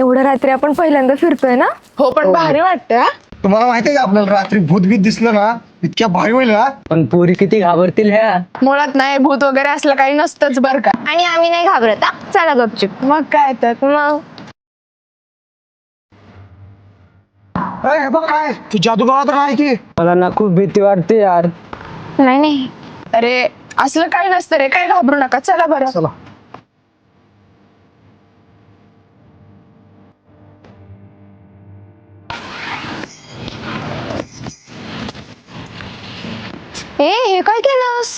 एवढ्या रात्री आपण पहिल्यांदा फिरतोय ना. हो पण भारी वाटतं. तुम्हाला माहिती आहे का आपल्याला रात्री भूतभीत दिसलं ना इतक्या भारी होईल ना. पण पोरी किती घाबरतील ह्या. मुळात नाही भूत वगैरे असलं काही नसतंच बरं का. आणि आम्ही नाही घाबरत. चला गपचूप. मग काय तर मग हे बघ काय तू जादूगावात राह की. मला ना खूप भीती वाटते यार. नाही. अरे असलं काही नसतं रे, काय घाबरू नका. चला बरं. चला. हे काय केलंस?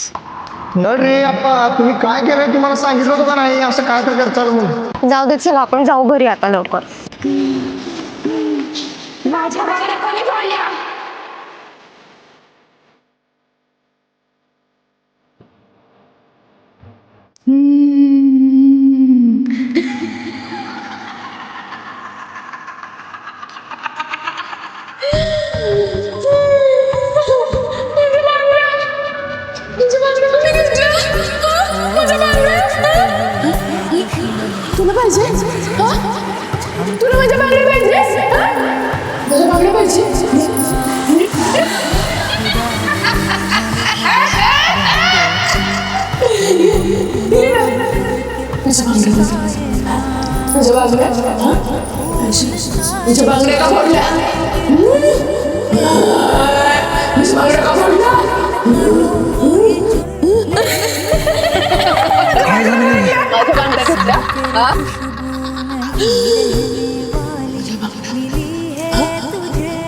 अरे अप्पा तुम्ही काय केलंय तुम्हाला सांगितलं होतं का नाही असं काय तर करताल म्हणून. जाऊ दे, चला आपण जाऊ घरी आता लवकर. तुला पाहिजे? तुला माझ्या बांगड्या पाहिजे? माझ्या बांगड्या पाहिजे? माझ्या बांगड्या माझ्या बांगड्या का फोडल्या? माझ्या बांगड्या का फोडल्या? माझ्या बांगड्या घेतल्या?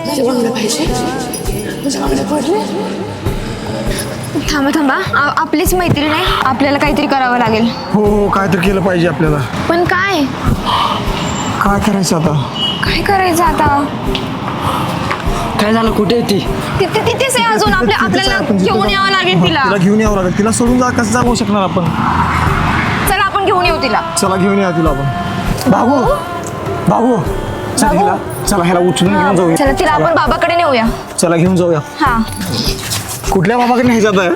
माझ्या बांगड्या पाहिजे? माझ्या बांगड्या फोडल्या? थांबा आपलीच मैत्रीण आहे, आपल्याला काहीतरी करावं लागेल. हो काय तर केलं पाहिजे आपल्याला. पण काय काय करायचं आता. काय करायचं आता? काय झालं, कुठे आहे ती? तिथेच आहे अजून. आपल्याला घेऊन यावं लागेल तिला. तिला घेऊन यावं लागेल. तिला सोडून कसं जाऊ शकणार आपण. चला आपण घेऊन येऊ तिला. चला घेऊन या तिला आपण. बाबू चला हिला. चला ह्याला उचलून घेऊन जाऊया. चला तिला आपण बाबाकडे नेऊया. चला घेऊन जाऊया. हा कुठल्या बाबाकडे नाही जात आहे.